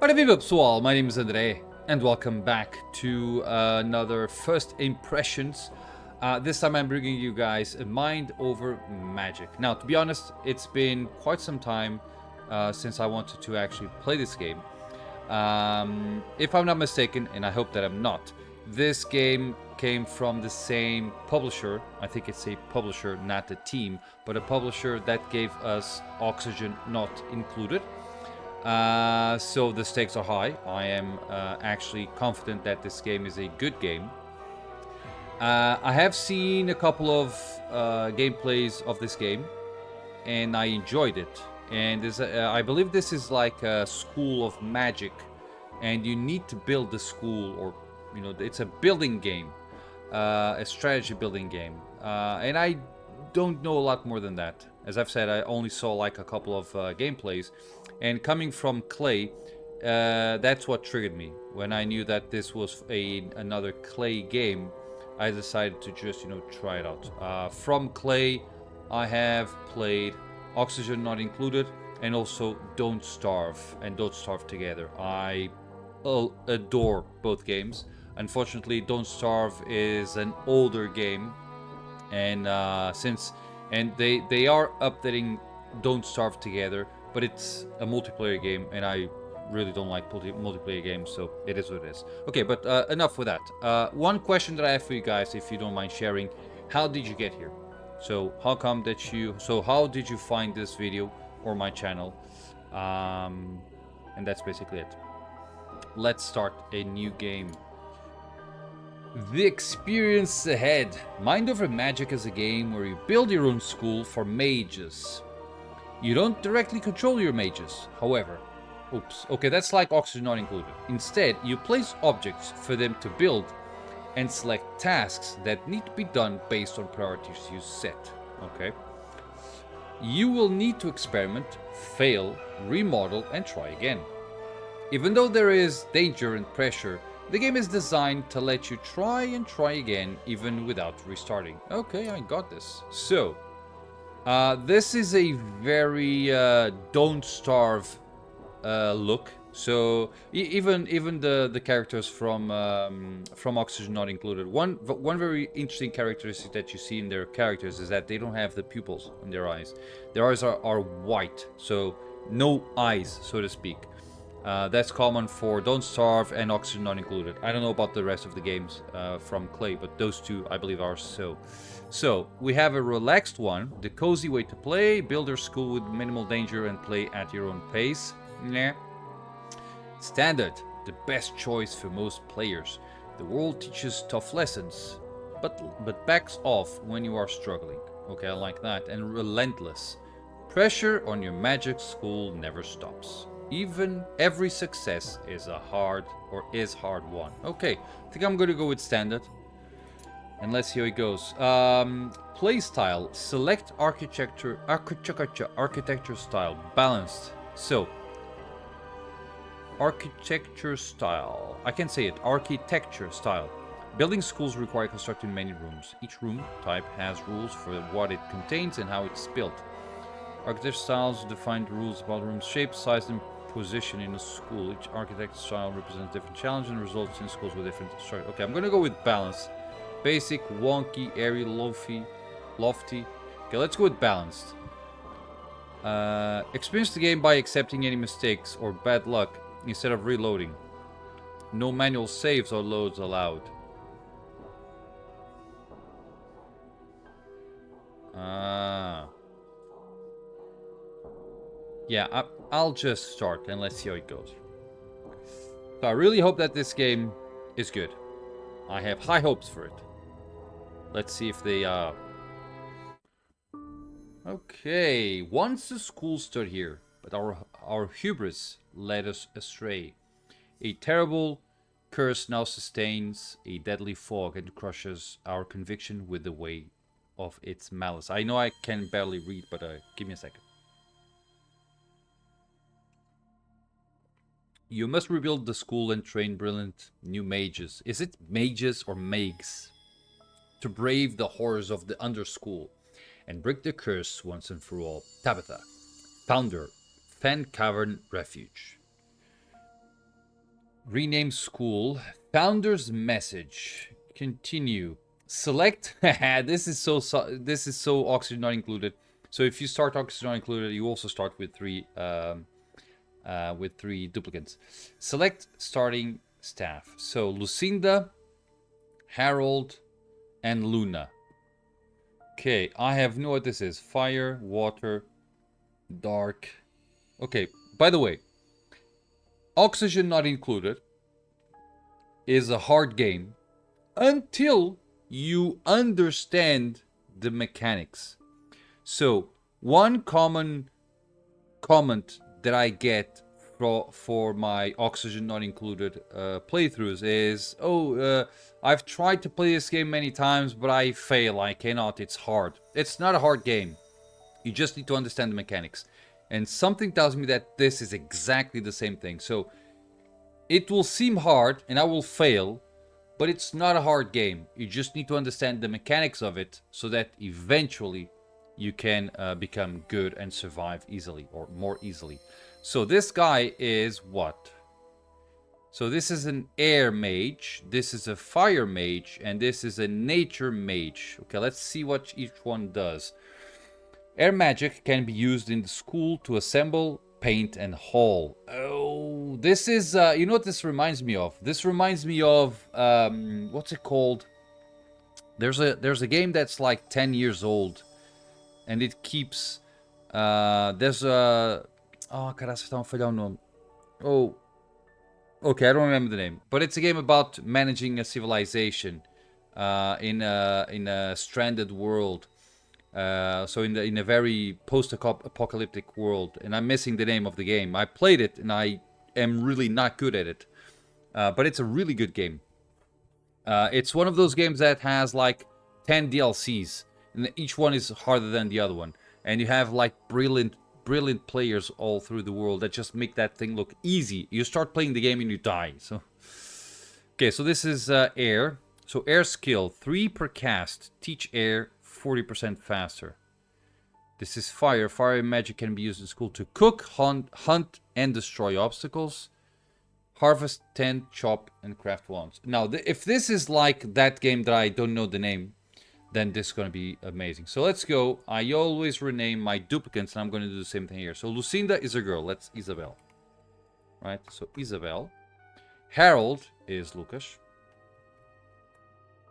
Alright people, so all, my name is Andre, and welcome back to another First Impressions. This time I'm bringing you guys a Mind Over Magic. Now, to be honest, it's been quite some time since I wanted to actually play this game. If I'm not mistaken, and I hope that I'm not, this game came from the same publisher. I think it's a publisher, not a team, but a publisher that gave us Oxygen Not Included. So the stakes are high. I am actually confident that this game is a good game. I have seen a couple of gameplays of this game, and I enjoyed it. And I believe this is like a school of magic, and you need to build the school, or it's a building game, a strategy building game. And I don't know a lot more than that. As I've said, I only saw like a couple of gameplays. And coming from Klei, that's what triggered me. When I knew that this was another Klei game, I decided to just, try it out. From Klei, I have played Oxygen Not Included, and also Don't Starve and Don't Starve Together. I adore both games. Unfortunately, Don't Starve is an older game, and they are updating Don't Starve Together, but it's a multiplayer game, and I really don't like multiplayer games, so it is what it is. Okay, but enough with that. One question that I have for you guys, if you don't mind sharing: how did you get here? So how did you find this video or my channel? And that's basically it. Let's start a new game. The experience ahead. Mind Over Magic is a game where you build your own school for mages. You don't directly control your mages, however. Oops, okay, that's like Oxygen Not Included. Instead, you place objects for them to build and select tasks that need to be done based on priorities you set, okay? You will need to experiment, fail, remodel, and try again. Even though there is danger and pressure, the game is designed to let you try and try again, even without restarting. Okay, I got this. So, this is a very Don't Starve look. So even the characters from Oxygen Not Included. One very interesting characteristic that you see in their characters is that they don't have the pupils in their eyes. Their eyes are white, so no eyes, so to speak. That's common for Don't Starve and Oxygen Not Included. I don't know about the rest of the games from Klei, but those two I believe are so. So, we have a relaxed one, the cozy way to play, build your school with minimal danger and play at your own pace. Nah. Standard, the best choice for most players. The world teaches tough lessons, but backs off when you are struggling. Okay, I like that. And relentless. Pressure on your magic school never stops. Even every success is hard won. Okay, I think I'm gonna go with standard. And let's see how it goes. Playstyle. Select architecture style. Balanced. So, architecture style. I can say it. Architecture style. Building schools require constructing many rooms. Each room type has rules for what it contains and how it's built. Architecture styles define the rules about rooms' shape, size, and position in a school. Each architecture style represents different challenges and results in schools with different structure. Okay, I'm gonna go with balance. Basic, wonky, airy, lofty. Okay, let's go with balanced. Experience the game by accepting any mistakes or bad luck instead of reloading. No manual saves or loads allowed. Yeah, I'll just start and let's see how it goes. So I really hope that this game is good. I have high hopes for it. Let's see if they Okay, once the school stood here, but our hubris led us astray. A terrible curse now sustains a deadly fog and crushes our conviction with the weight of its malice. I know I can barely read, but give me a second. You must rebuild the school and train brilliant new mages. Is it mages or mages? To brave the horrors of the underschool and break the curse once and for all. Tabitha, founder, Fan Cavern Refuge. Rename school. Founder's message. Continue. Select. This is so oxygen not included. So if you start oxygen not included, you also start with three duplicates. Select starting staff. So Lucinda, Harold, and Luna. Okay, I have no what this is. Fire, water, dark. Okay, by the way, oxygen not included is a hard game until you understand the mechanics. So, one common comment that I get for my oxygen not included playthroughs is, I've tried to play this game many times, but I fail. I cannot. It's hard. It's not a hard game. You just need to understand the mechanics. And something tells me that this is exactly the same thing. So it will seem hard and I will fail, but it's not a hard game. You just need to understand the mechanics of it so that eventually you can become good and survive easily or more easily. So this guy is what? So this is an air mage, this is a fire mage, and this is a nature mage. Okay, let's see what each one does. Air magic can be used in the school to assemble, paint, and haul. Oh, this is, you know what this reminds me of? This reminds me of, what's it called? There's a game that's like 10 years old, and it keeps, there's a, oh, caralho, está a falhar o nome. Oh, okay, I don't remember the name, but it's a game about managing a civilization in a stranded world. So in a very post-apocalyptic world, and I'm missing the name of the game. I played it, and I am really not good at it, but it's a really good game. It's one of those games that has like 10 DLCs, and each one is harder than the other one, and you have like brilliant players all through the world that just make that thing look easy. You start playing the game and you die. So, okay, so this is air. So air skill, 3 per cast. Teach air 40% faster. This is fire. Fire magic can be used in school to cook, hunt, and destroy obstacles. Harvest, tend, chop, and craft wands. Now, if this is like that game that I don't know the name, then this is going to be amazing. So let's go. I always rename my duplicates, and I'm going to do the same thing here. So Lucinda is a girl. That's Isabel. Right? So Isabel. Harold is Lucas.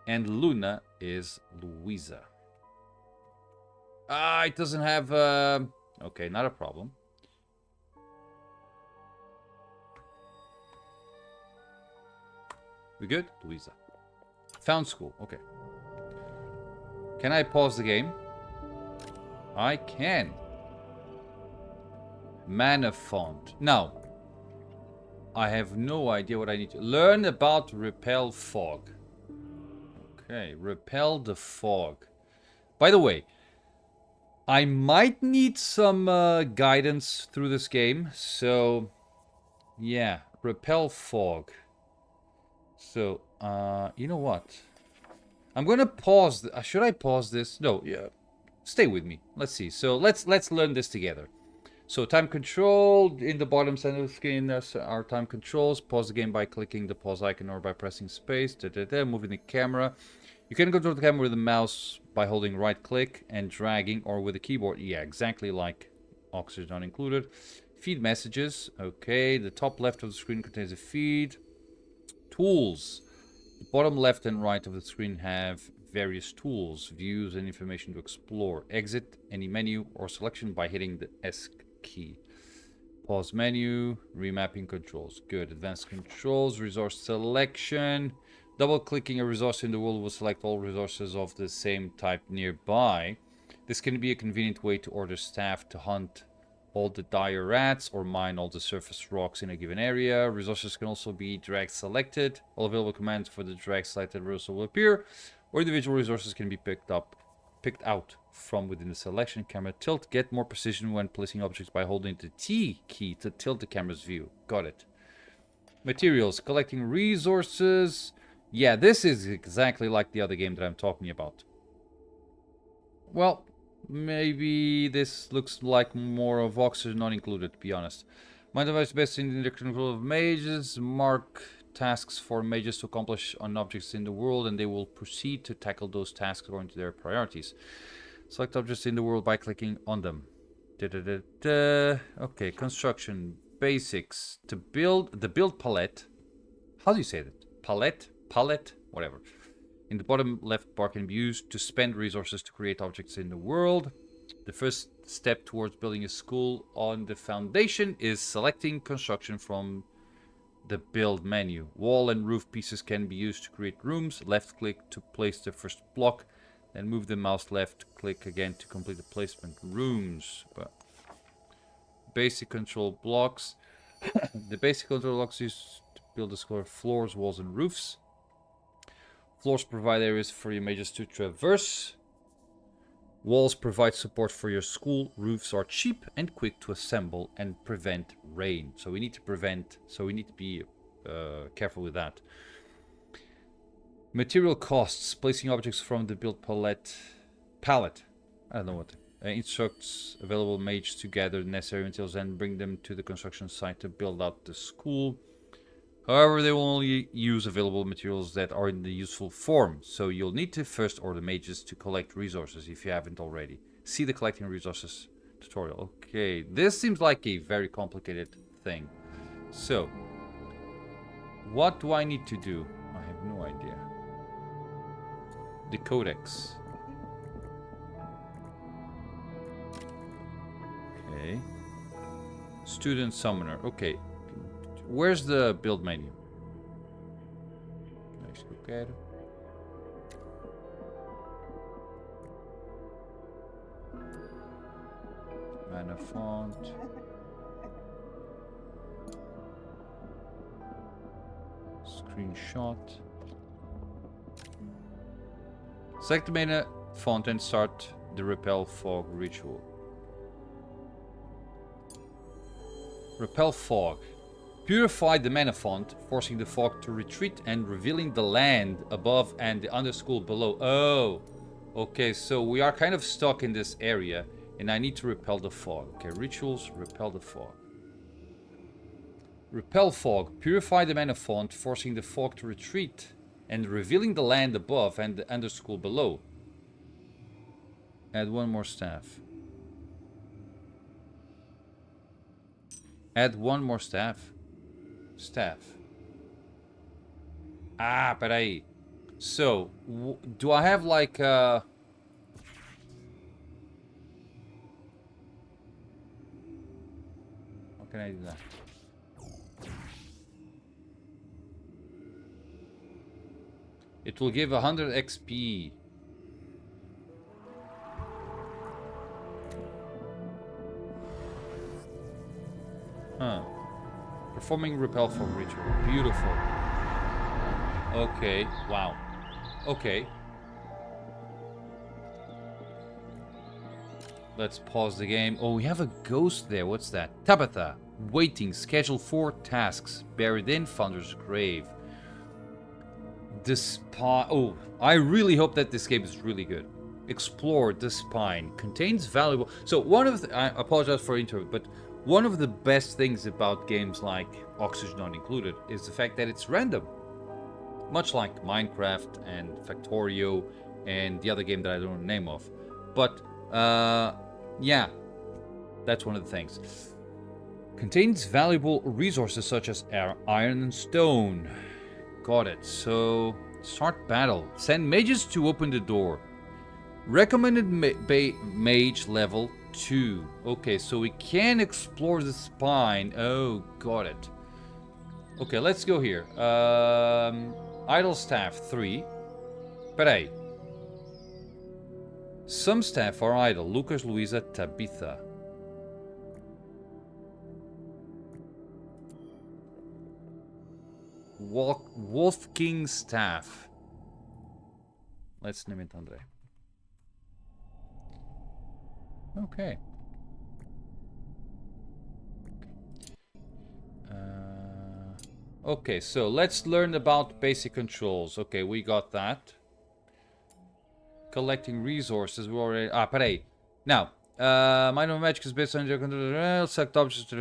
And Luna is Louisa. Ah, it doesn't have... Okay, not a problem. We good? Louisa. Found school. Okay. Can I pause the game? I can. Mana font. Now, I have no idea what I need to learn about repel fog. Okay, repel the fog. By the way, I might need some guidance through this game. So, yeah, repel fog. So, you know what? I'm gonna pause. Should I pause this? No, yeah. Stay with me. Let's see. So let's learn this together. So time control in the bottom center of the screen. There's our time controls. Pause the game by clicking the pause icon or by pressing space. Moving the camera. You can control the camera with the mouse by holding right click and dragging, or with the keyboard. Yeah, exactly like Oxygen not included. Feed messages. Okay, the top left of the screen contains a feed. Tools. The bottom left and right of the screen have various tools, views, and information to explore. Exit any menu or selection by hitting the S key. Pause menu, remapping controls. Good. Advanced controls, resource selection. Double-clicking a resource in the world will select all resources of the same type nearby. This can be a convenient way to order staff to hunt all the dire rats or mine all the surface rocks in a given area. Resources can also be drag selected. All available commands for the drag selected resource will appear, or individual resources can be picked out from within the selection. Camera tilt. Get more precision when placing objects by holding the T key to tilt the camera's view. Got it. Materials. Collecting resources. Yeah, this is exactly like the other game that I'm talking about. Well, maybe this looks like more of Oxygen not included, to be honest. My device is best in the control of mages. Mark tasks for mages to accomplish on objects in the world, and they will proceed to tackle those tasks according to their priorities. Select objects in the world by clicking on them. Okay, construction basics. To build the build palette. How do you say that? Palette, whatever. In the bottom left bar can be used to spend resources to create objects in the world. The first step towards building a school on the foundation is selecting construction from the build menu. Wall and roof pieces can be used to create rooms. Left click to place the first block. Then move the mouse left click again to complete the placement. Rooms. But basic control blocks. The basic control blocks used to build a school: floors, walls, and roofs. Floors provide areas for your mages to traverse. Walls provide support for your school. Roofs are cheap and quick to assemble and prevent rain. So we need to be careful with that. Material costs. Placing objects from the build palette. I don't know what. Instructs available mages to gather the necessary materials and bring them to the construction site to build out the school. However, they will only use available materials that are in the useful form, so you'll need to first order mages to collect resources if you haven't already. See the collecting resources tutorial. Okay, this seems like a very complicated thing. So, what do I need to do? I have no idea. The codex. Okay. Student summoner. Okay. Where's the build menu? Let's look at it. Mana font. Screenshot. Select the mana font and start the Repel Fog ritual. Repel Fog. Purify the mana font, forcing the fog to retreat and revealing the land above and the underschool below. Oh, okay, so we are kind of stuck in this area, and I need to repel the fog. Okay, rituals, repel the fog. Repel fog. Purify the mana font, forcing the fog to retreat and revealing the land above and the underschool below. Add one more staff. Add one more staff. Staff. Ah, peraí. So, do I have like how can I do that? It will give 100 XP. Huh. Performing repel from ritual. Beautiful. Okay. Wow. Okay. Let's pause the game. Oh, we have a ghost there. What's that? Tabitha. Waiting. Schedule 4 tasks. Buried in Founder's Grave. The spine. Oh, I really hope that this game is really good. Explore the spine. Contains valuable. So one of the, I apologize for interrupt, but one of the best things about games like Oxygen Not Included is the fact that it's random. Much like Minecraft and Factorio and the other game that I don't know the name of. But, yeah, that's one of the things. Contains valuable resources such as iron and stone. Got it. So, start battle. Send mages to open the door. Recommended mage level 2. Okay, so we can explore the spine. Oh, got it. Okay, let's go here. Idle staff 3. Peraí. Some staff are idle. Lucas, Luisa, Tabitha. Wolf King staff. Let's name it Andre. Okay. Okay, so let's learn about basic controls. Okay, we got that. Collecting resources. We already. Ah, peraí. Now, Mind of magic is based on your select objects.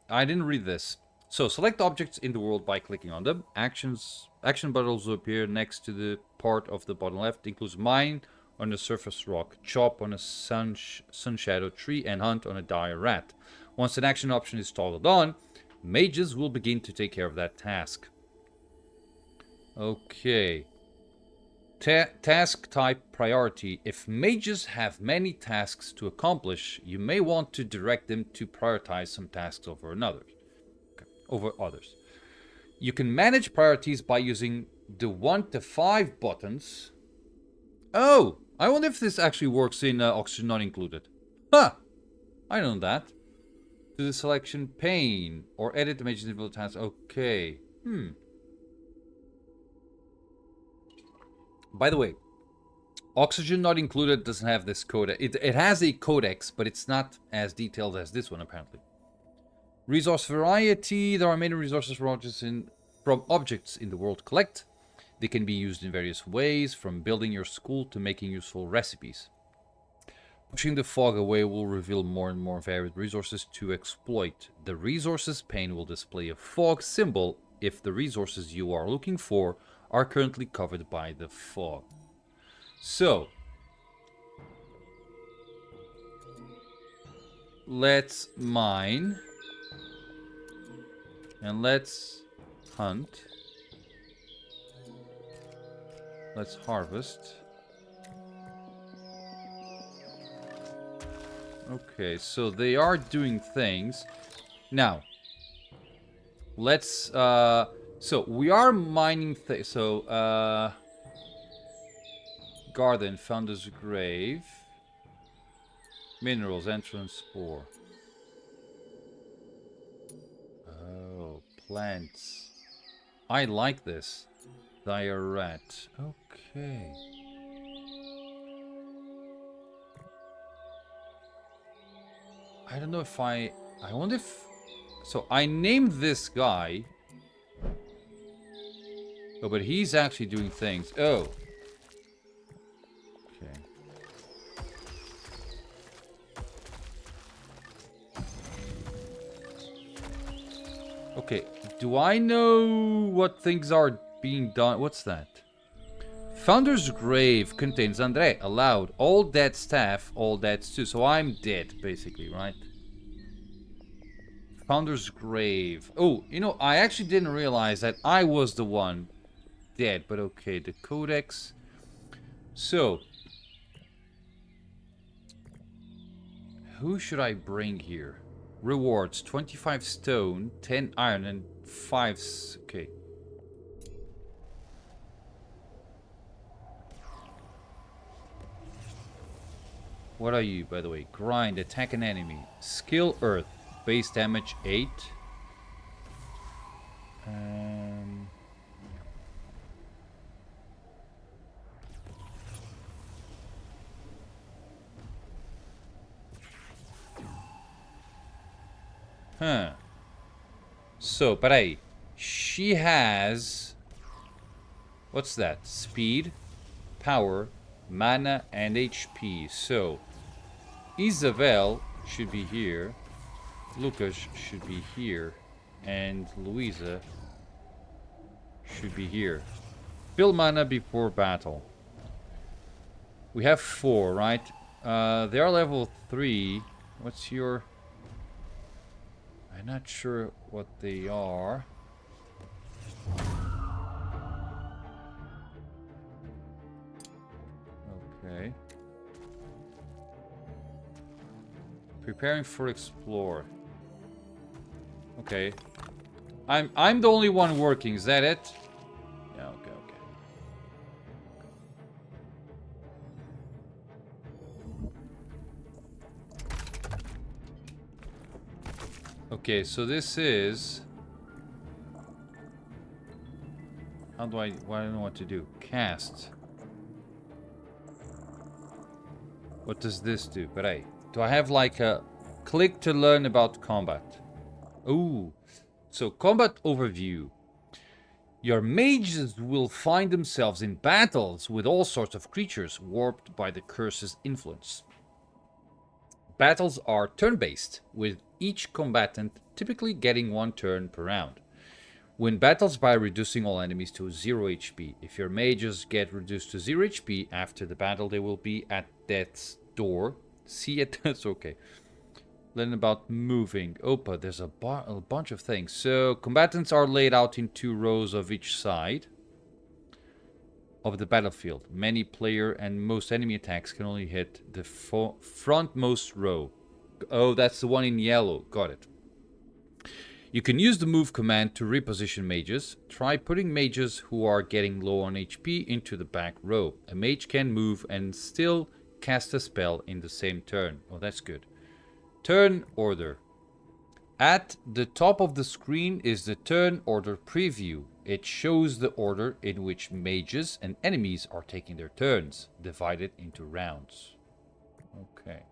I didn't read this. So select objects in the world by clicking on them. Action buttons will appear next to the part of the bottom left. Includes mine on a surface rock, chop on a sun shadow tree, and hunt on a dire rat. Once an action option is toggled on, mages will begin to take care of that task. Okay. Task type priority. If mages have many tasks to accomplish, you may want to direct them to prioritize some tasks over others. You can manage priorities by using the 1 to 5 buttons. Oh, I wonder if this actually works in Oxygen Not Included. Huh! I know that. To the selection pane or edit the mage's individual tasks. Okay. By the way, Oxygen Not Included doesn't have this codex. It has a codex, but it's not as detailed as this one, apparently. Resource variety. There are many resources from objects in the world collect. They can be used in various ways, from building your school to making useful recipes. Pushing the fog away will reveal more and more varied resources to exploit. The resources pane will display a fog symbol if the resources you are looking for are currently covered by the fog. So, let's mine. And let's hunt. Let's harvest. Okay, so they are doing things. Now, let's so we are mining garden, founder's grave, minerals, entrance, ore. Oh, plants. I like this. Dire rat. Okay. I don't know if I wonder if... So, I named this guy. Oh, but he's actually doing things. Oh. Okay. Okay. Do I know what things are being done? What's that? Founder's grave contains Andre. Allowed. All dead staff, all dead too. So I'm dead, basically, right? Founder's grave. Oh, you know, I actually didn't realize that I was the one dead. But okay, the codex. So, who should I bring here? Rewards. 25 stone, 10 iron, and 5... Okay. What are you, by the way? Grind, attack an enemy. Skill earth. Base damage 8. Huh. So, peraí. She has... What's that? Speed, power, mana, and HP. So, Isabel should be here. Lucas should be here. And Louisa should be here. Fill mana before battle. We have 4, right? They are level 3. What's your... I'm not sure what they are. Okay. Preparing for explore. Okay. I'm the only one working, is that it? Yeah, okay, okay. Okay, so this is... How do I... Well, I don't know what to do. Cast. What does this do? Peraí. Do I have like a... Click to learn about combat. Ooh. So, combat overview. Your mages will find themselves in battles with all sorts of creatures warped by the curse's influence. Battles are turn-based, with each combatant typically getting 1 turn per round. Win battles by reducing all enemies to 0 HP. If your mages get reduced to 0 HP after the battle, they will be at death's door. See it? That's okay. Learn about moving. Opa, there's a bunch of things. So, combatants are laid out in 2 rows of each side of the battlefield. Many player and most enemy attacks can only hit the frontmost row. Oh, that's the one in yellow. Got it. You can use the move command to reposition mages. Try putting mages who are getting low on HP into the back row. A mage can move and still cast a spell in the same turn. Oh, that's good. Turn order. At the top of the screen is the turn order preview. It shows the order in which mages and enemies are taking their turns, divided into rounds. Okay.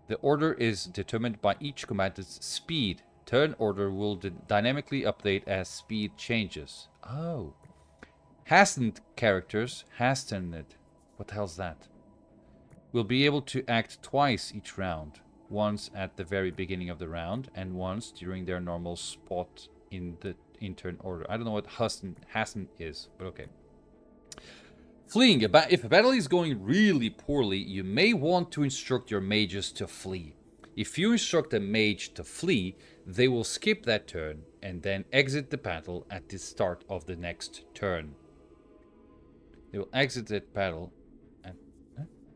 The order is determined by each combatant's speed. Turn order will dynamically update as speed changes. Oh. Hastened characters, hastened. What the hell's that? Will be able to act twice each round. Once at the very beginning of the round, and once during their normal spot in the turn order. I don't know what hasten is, but okay. Fleeing. If a battle is going really poorly, you may want to instruct your mages to flee. If you instruct a mage to flee, they will skip that turn and then exit the battle at the start of the next turn. They will exit that battle and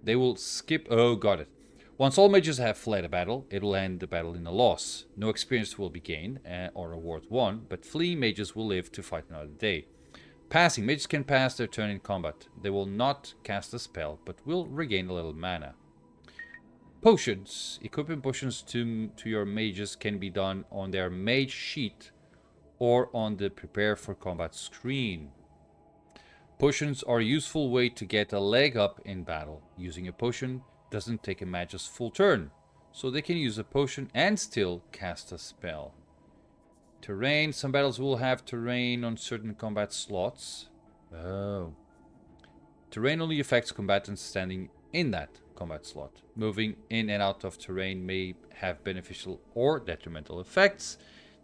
they will skip. Oh, got it. Once all mages have fled a battle, it will end the battle in a loss. No experience will be gained or reward won, but fleeing mages will live to fight another day. Passing. Mages can pass their turn in combat. They will not cast a spell, but will regain a little mana. Potions. Equipping potions to your mages can be done on their mage sheet or on the prepare for combat screen. Potions are a useful way to get a leg up in battle. Using a potion doesn't take a mage's full turn, so they can use a potion and still cast a spell. Terrain. Some battles will have terrain on certain combat slots. Oh. Terrain only affects combatants standing in that combat slot. Moving in and out of terrain may have beneficial or detrimental effects.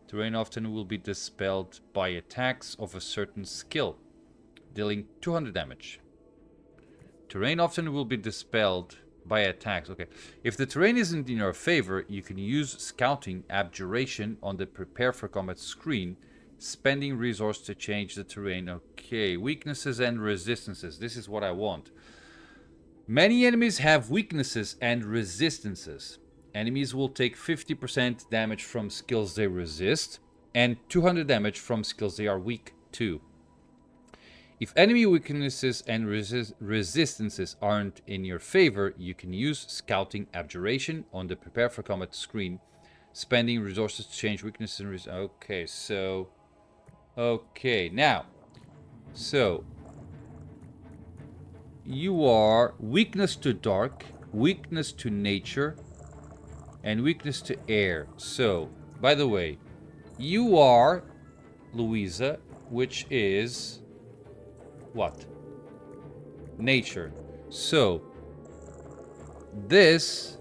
Terrain often will be dispelled by attacks of a certain skill, dealing 200 damage. Terrain often will be dispelled by attacks. Okay. If the terrain isn't in your favor, you can use Scouting Abjuration on the Prepare for Combat screen, spending resource to change the terrain. Okay. Weaknesses and resistances. This is what I want. Many enemies have weaknesses and resistances. Enemies will take 50% damage from skills they resist, and 200 damage from skills they are weak to. If enemy weaknesses and resistances aren't in your favor, you can use Scouting Abjuration on the Prepare for Combat screen, spending resources to change weaknesses and okay, so... Okay, now. So... You are weakness to dark, weakness to nature, and weakness to air. So, by the way, you are Louisa, which is... What? Nature. So, this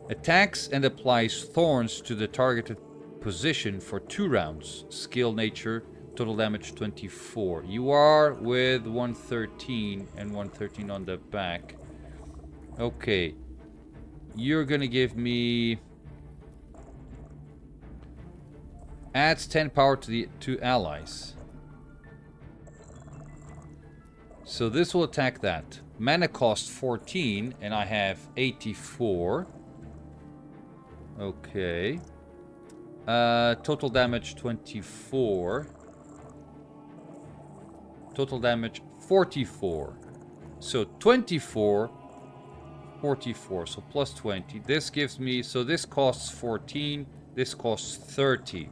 attacks and applies thorns to the targeted position for 2 rounds. Skill nature, total damage 24. You are with 113 and 113 on the back. Okay. You're gonna give me... Adds 10 power to the allies. So this will attack that. Mana cost 14, and I have 84. Okay. Total damage 24. Total damage 44. So 24, 44. So plus 20. This gives me... So this costs 14. This costs 30.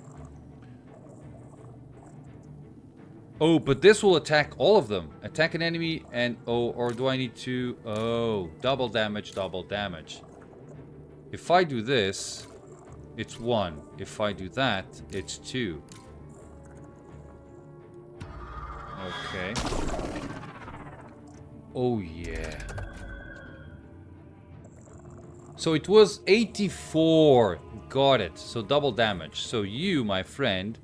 Oh, but this will attack all of them. Attack an enemy and... Oh, or do I need to... Oh, double damage, double damage. If I do this, it's 1. If I do that, it's 2. Okay. Oh, yeah. So it was 84. Got it. So double damage. So you, my friend,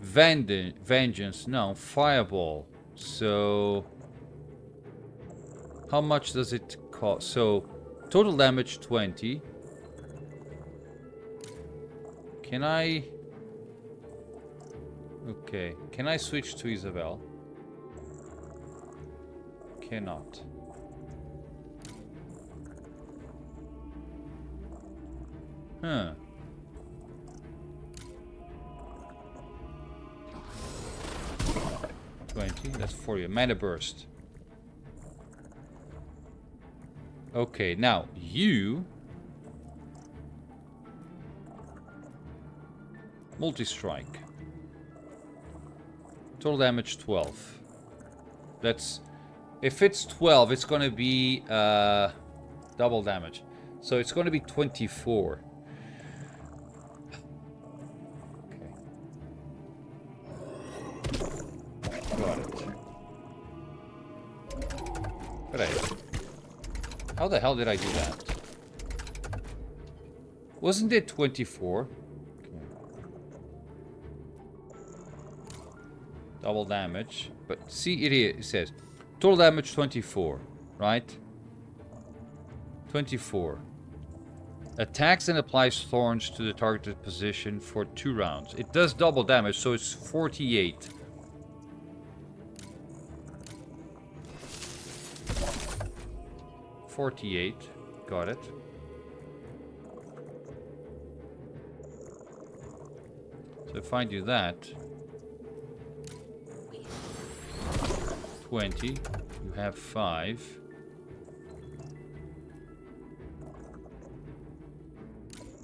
vengeance. No, fireball. So how much does it cost? So total damage 20. Can I? Okay. Can I switch to Isabel? Cannot. Huh. That's for you. Mana burst. Okay, now you multi-strike. Total damage 12. That's if it's 12, it's gonna be double damage. So it's gonna be 24. Okay. Got it. Right. How the hell did I do that? Wasn't it 24? Okay. Double damage. But see, it says total damage 24, right? 24. Attacks and applies thorns to the targeted position for 2 rounds. It does double damage, so it's 48. Got it. So if I do that, 20, you have 5.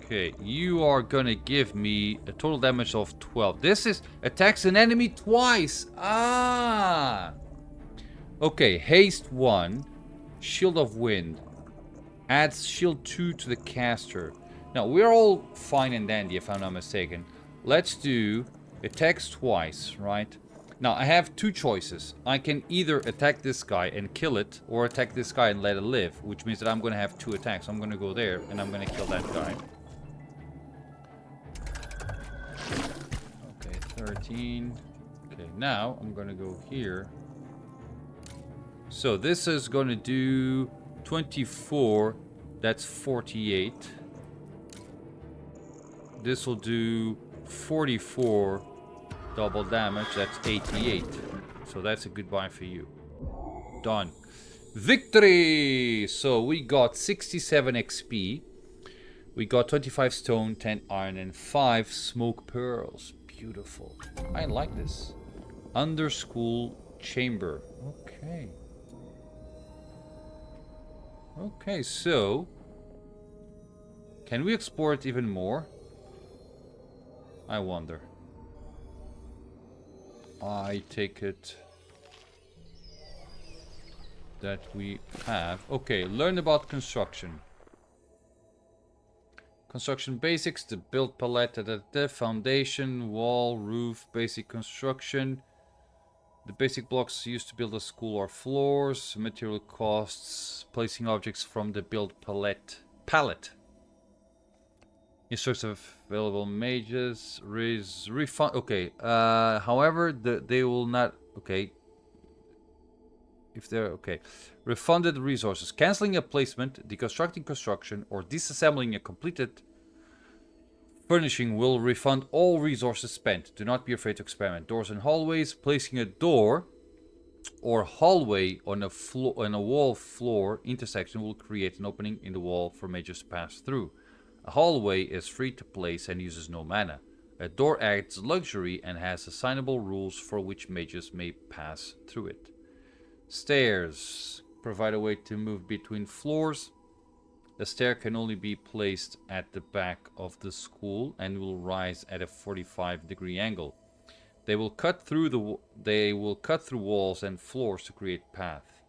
Okay, you are gonna give me a total damage of 12. This is attacks an enemy twice. Ah! Okay, haste 1. Shield of Wind. Adds shield 2 to the caster. Now, we're all fine and dandy if I'm not mistaken. Let's do attacks twice, right? Now, I have 2 choices. I can either attack this guy and kill it, or attack this guy and let it live, which means that I'm going to have 2 attacks. I'm going to go there, and I'm going to kill that guy. Okay, 13. Okay, now I'm going to go here. So this is going to do 24. That's 48. This will do 44 double damage. That's 88. So that's a goodbye for you. Done. Victory! So we got 67 XP. We got 25 stone, 10 iron, and 5 smoke pearls. Beautiful. I like this. Under school chamber. Okay. Okay, so can we explore it even more? I wonder. I take it that we have. Okay, learn about construction. Construction basics, the build palette, the foundation, wall, roof, basic construction. The basic blocks used to build a school are floors, material costs, placing objects from the build palette. Instructions of available mages, refund. Okay. However, they will not. Okay. If they're okay, refunded resources, canceling a placement, deconstructing construction, or disassembling a completed furnishing will refund all resources spent. Do not be afraid to experiment. Doors and hallways. Placing a door or hallway on a wall floor intersection will create an opening in the wall for mages to pass through. A hallway is free to place and uses no mana. A door adds luxury and has assignable rules for which mages may pass through it. Stairs provide a way to move between floors. The stair can only be placed at the back of the school and will rise at a 45-degree angle. They will cut through walls and floors to create path.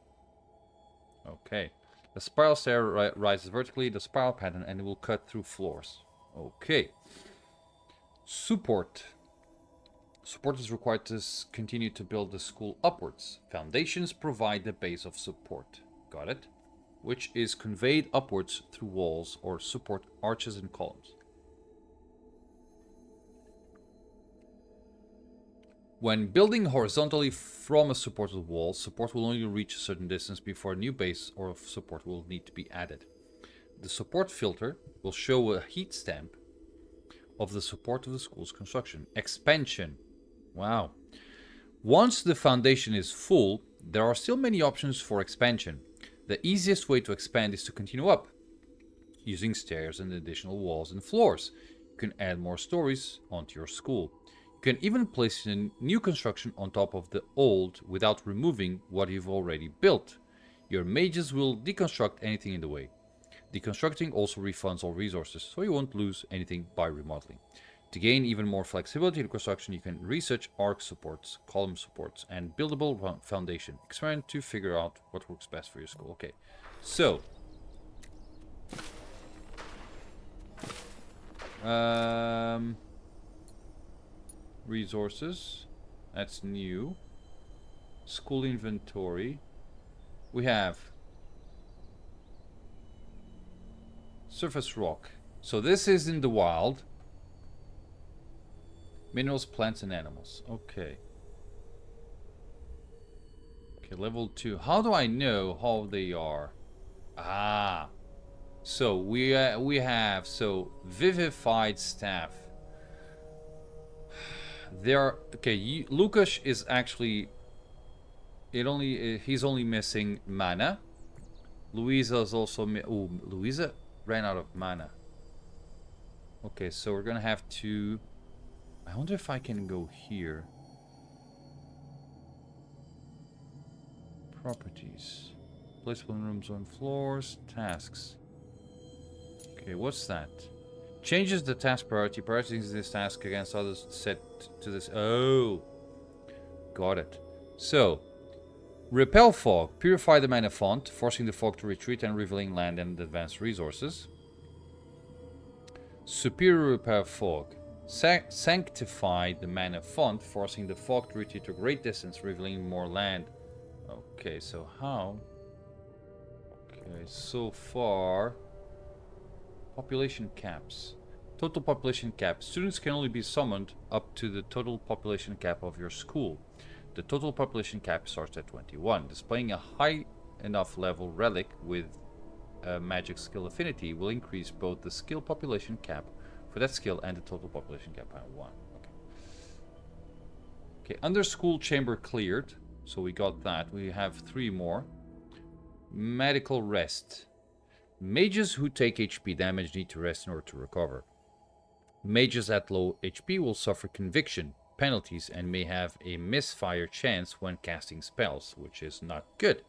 Okay. The spiral stair rises vertically, the spiral pattern, and it will cut through floors. Okay. Support. Support is required to continue to build the school upwards. Foundations provide the base of support. Got it? which is conveyed upwards through walls or support arches and columns. When building horizontally from a supported wall, support will only reach a certain distance before a new base or support will need to be added. The support filter will show a heat stamp of the support of the school's construction. Expansion. Wow. Once the foundation is full, there are still many options for expansion. The easiest way to expand is to continue up, using stairs and additional walls and floors. You can add more stories onto your school. You can even place a new construction on top of the old without removing what you've already built. Your mages will deconstruct anything in the way. Deconstructing also refunds all resources, so you won't lose anything by remodeling. To gain even more flexibility in construction, you can research arc supports, column supports, and buildable foundation. Experiment to figure out what works best for your school. Okay, so resources, that's new. School inventory. We have surface rock. So this is in the wild. Minerals, plants, and animals. Okay. Okay, level 2. How do I know how they are? Ah. So we have vivified staff. There. Okay. Lucas is actually. He's only missing mana. Louisa is also. Louisa ran out of mana. Okay, so we're gonna have to. I wonder if I can go here. Properties. Placeable in rooms on floors. Tasks. Okay, what's that? Changes the task priority. Prioritizes this task against others set to this. Oh. Got it. So. Repel fog. Purify the mana font, forcing the fog to retreat and revealing land and advanced resources. Superior repel fog. Sanctify the mana font, forcing the fog to retreat to a great distance, revealing more land. Okay, so how? Okay, so far. Population caps. Total population cap. Students can only be summoned up to the total population cap of your school. The total population cap starts at 21. Displaying a high enough level relic with a magic skill affinity will increase both the skill population cap for that skill and the total population cap by 1. Okay, under school chamber cleared. So we got that. We have 3 more. Medical rest. Mages who take HP damage need to rest in order to recover. Mages at low HP will suffer conviction penalties and may have a misfire chance when casting spells, which is not good.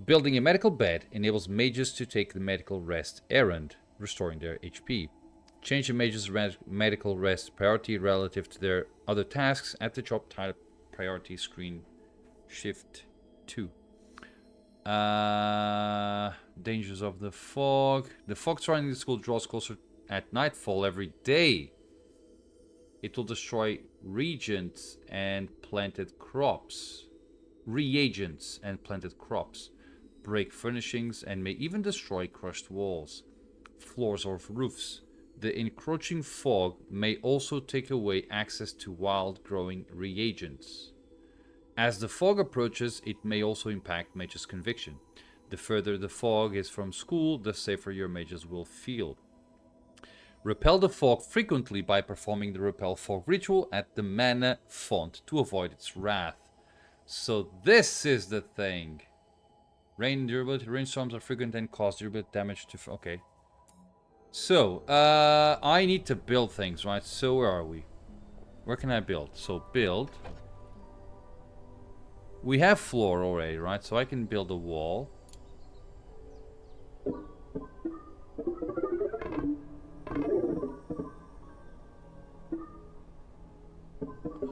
Building a medical bed enables mages to take the medical rest errand, restoring their HP. Change a mage's medical rest priority relative to their other tasks at the job title priority screen. Shift 2. Dangers of the fog. The fog surrounding the school draws closer at nightfall every day. It will destroy reagents and planted crops. Break furnishings and may even destroy crushed walls, floors or roofs. The encroaching fog may also take away access to wild growing reagents. As the fog approaches, it may also impact mages' conviction. The further the fog is from school, the safer your mages will feel. Repel the fog frequently by performing the Repel Fog ritual at the mana font to avoid its wrath. So this is the thing. Rain durability, rainstorms are frequent and cause durability damage to... Okay. So, I need to build things, right? So where are we? Where can I build? So build. We have floor already, right? So I can build a wall.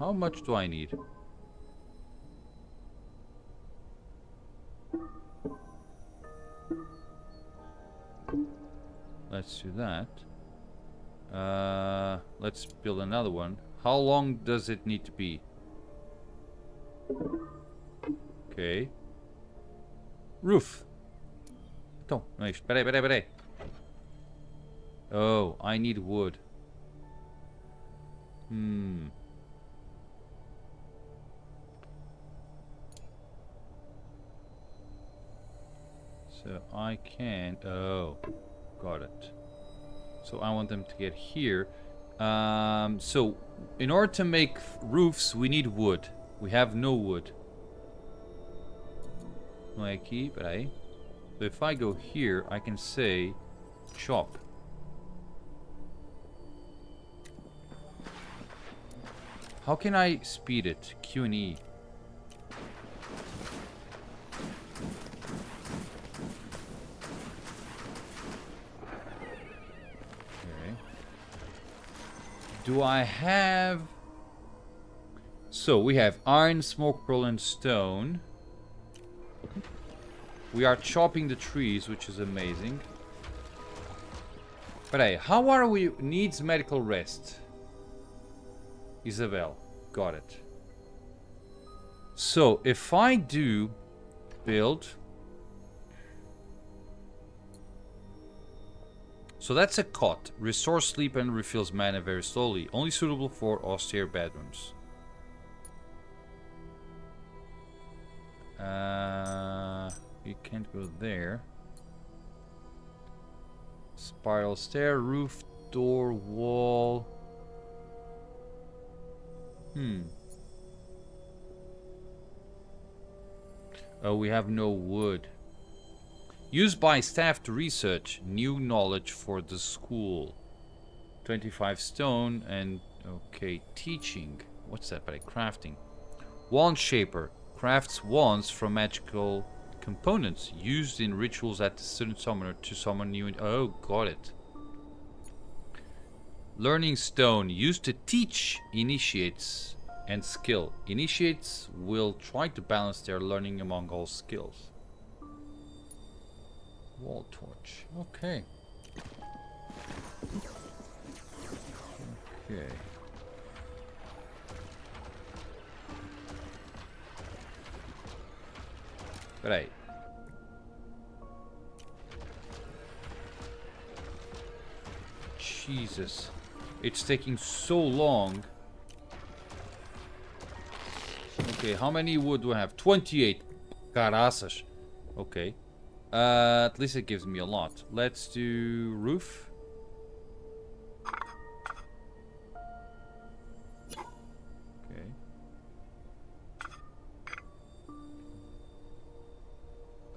How much do I need? Let's do that. Let's build another one. How long does it need to be? Okay. Roof. Então, não é isto. Peraí. Oh, I need wood. So I can... Oh, got it. So I want them to get here. So in order to make roofs, we need wood. We have no wood. Não é aqui, peraí. So if I go here, I can say chop. How can I speed it? Q and E. Okay. Do I have... So we have iron, smoke pearl, and stone. We are chopping the trees, which is amazing. But hey, how are we? Needs medical rest. Isabel, got it. So if I do build, so that's a cot. Restores sleep and refills mana very slowly. Only suitable for austere bedrooms. You can't go there. Spiral stair, roof, door, wall. Oh, we have no wood. Used by staff to research new knowledge for the school. 25 stone and... Okay, teaching. What's that? By crafting. Wand shaper. Crafts wands from magical components used in rituals at the student summoner to summon new... Oh, got it. Learning stone. Used to teach initiates and skill. Initiates will try to balance their learning among all skills. Wall torch. Okay. Okay. Right. Jesus. It's taking so long. Okay, how many wood do I have? 28. Caraças. Okay. At least it gives me a lot. Let's do roof. Okay.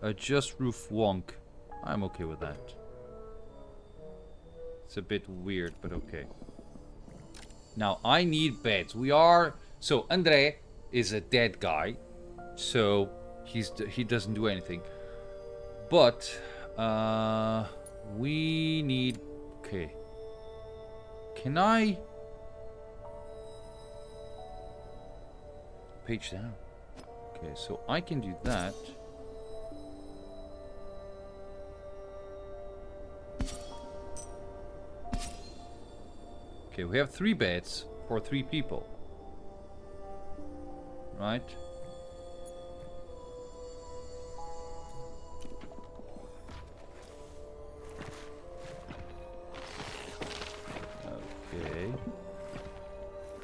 Adjust roof wonk. I'm okay with that. It's a bit weird, but okay. Now, I need beds. We are... So, André is a dead guy. So, he doesn't do anything. But, we need... Okay. Can I... Page down. Okay, so I can do that. Okay, we have 3 beds for 3 people. Right?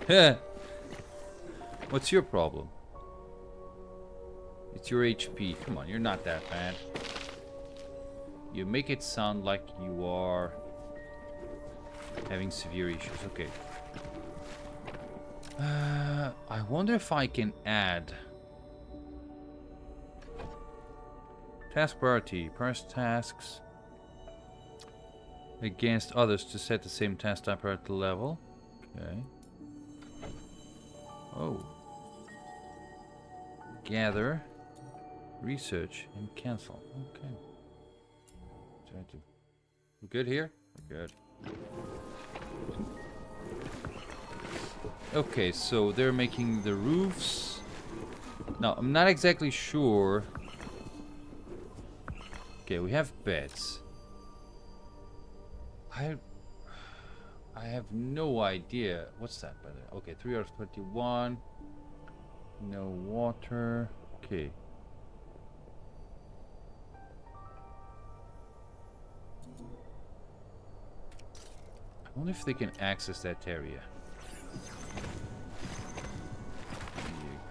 Okay. What's your problem? It's your HP. Come on, you're not that bad. You make it sound like you are having severe issues. Okay. I wonder if I can add task priority. Press tasks against others to set the same task type at the level. Okay. Oh. Gather, research, and cancel. Okay. Try to. We good here? We're good. Okay, so they're making the roofs. Now, I'm not exactly sure. Okay, we have beds. I have no idea. What's that, by the way? Okay, 3 hours 21. No water. Okay. I wonder if they can access that area.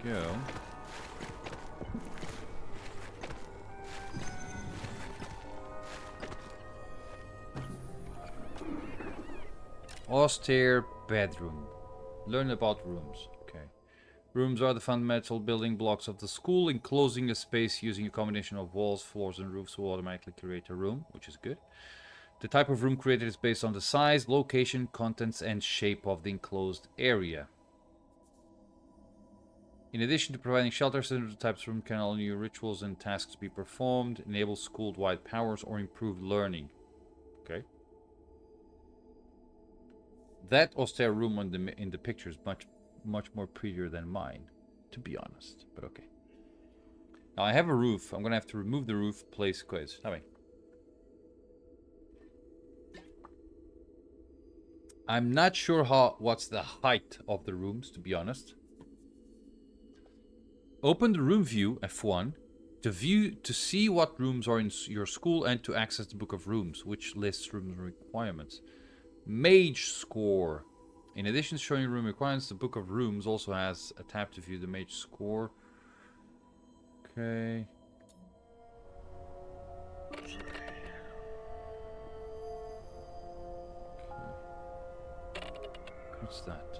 There you go. Austere bedroom. Learn about rooms. Okay. Rooms are the fundamental building blocks of the school. Enclosing a space using a combination of walls, floors, and roofs will automatically create a room, which is good. The type of room created is based on the size, location, contents, and shape of the enclosed area. In addition to providing shelter, certain types of room can allow new rituals and tasks to be performed, enable school-wide powers, or improve learning. Okay. That austere room in the picture is much more prettier than mine, to be honest. But okay. Now I have a roof. I'm gonna have to remove the roof. Place quiz. I'm not sure what's the height of the rooms, to be honest. Open the room view, F1, to see what rooms are in your school and to access the book of rooms, which lists room requirements. Mage score. In addition to showing room requirements, the book of rooms also has a tab to view the mage score. Okay. What's that?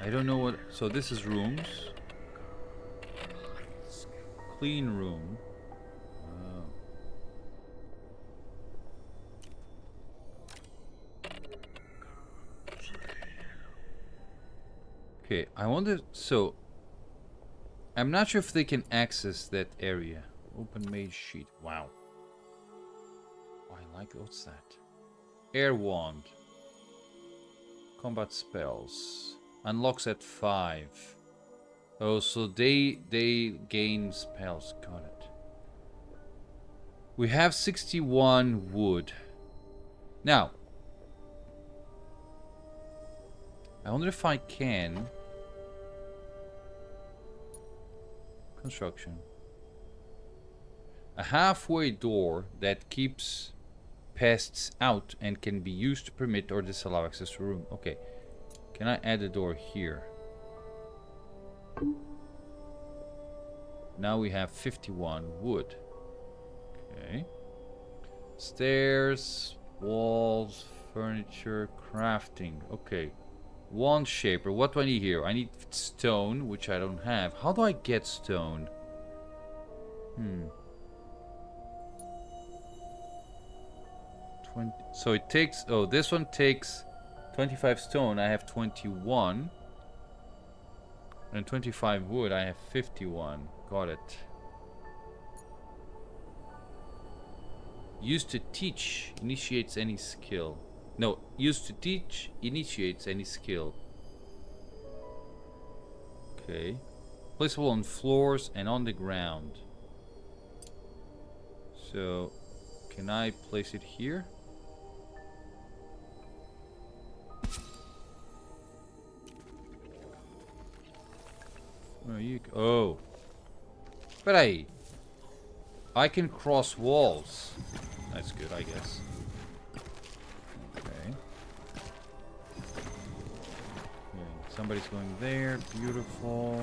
I don't know what... So this is rooms. Clean room. Oh. Okay, I wonder... So... I'm not sure if they can access that area. Open mage sheet. Wow. Oh, I like... What's that? Air wand. Combat spells. Unlocks at 5. Oh, so they gain spells. Got it. We have 61 wood. Now, I wonder if I can... Construction. A halfway door that keeps pests out and can be used to permit or disallow access to a room. Okay. Can I add a door here? Now we have 51 wood. Okay. Stairs, walls, furniture, crafting. Okay. Wand shaper. What do I need here? I need stone, which I don't have. How do I get stone? So it takes... Oh, this one takes 25 stone. I have 21. And 25 wood. I have 51. Got it. Used to teach initiates any skill. No, used to teach initiates any skill. Okay. Placeable on floors and on the ground. So, can I place it here? Oh, oh. But hey, I can cross walls. That's good, I guess. Okay. Somebody's going there. Beautiful.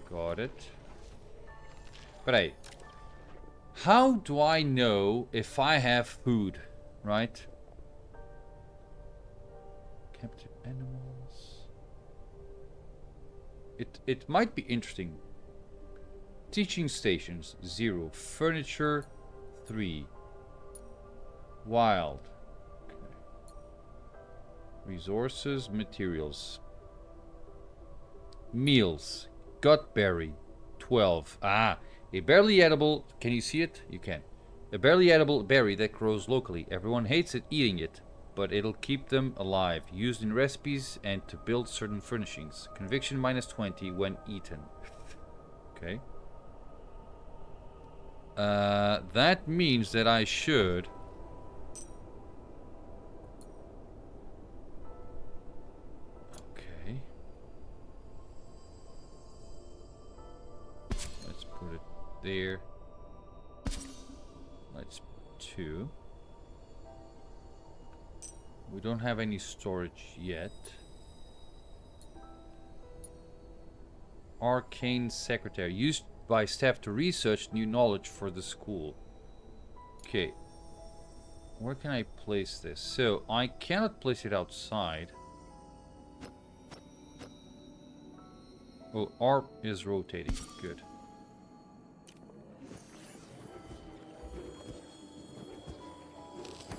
Got it. But hey, how do I know if I have food, right? Captive animals. It might be interesting. Teaching stations 0. Furniture 3. Wild. Okay. Resources, materials. Meals. Gutberry 12. Ah, a barely edible. Can you see it? You can. A barely edible berry that grows locally. Everyone hates it eating it, but it'll keep them alive. Used in recipes and to build certain furnishings. Conviction -20 when eaten. Okay. That means that I should... Okay. Let's put it there. That's 2. We don't have any storage yet. Arcane Secretary. Used by staff to research new knowledge for the school. Okay. Where can I place this? So, I cannot place it outside. Oh, ARP is rotating. Good.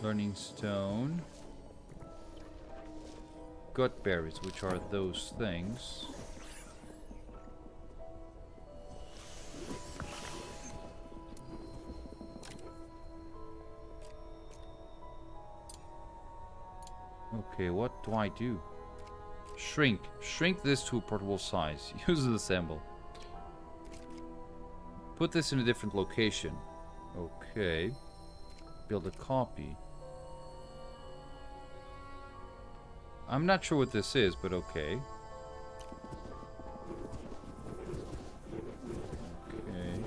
Learning Stone. Gut berries, which are those things. Okay, what do I do? Shrink. Shrink this to a portable size. Use and assemble. Put this in a different location. Okay. Build a copy. I'm not sure what this is, but okay. Okay.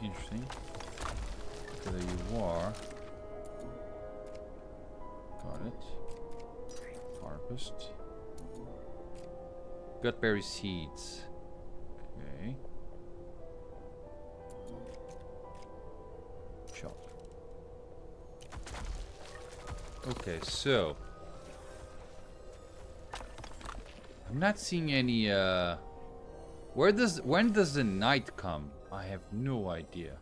Interesting. There you are. Got it. Harvest. Gutberry seeds. Okay. Chop. Okay, so I'm not seeing any when does the night come? I have no idea.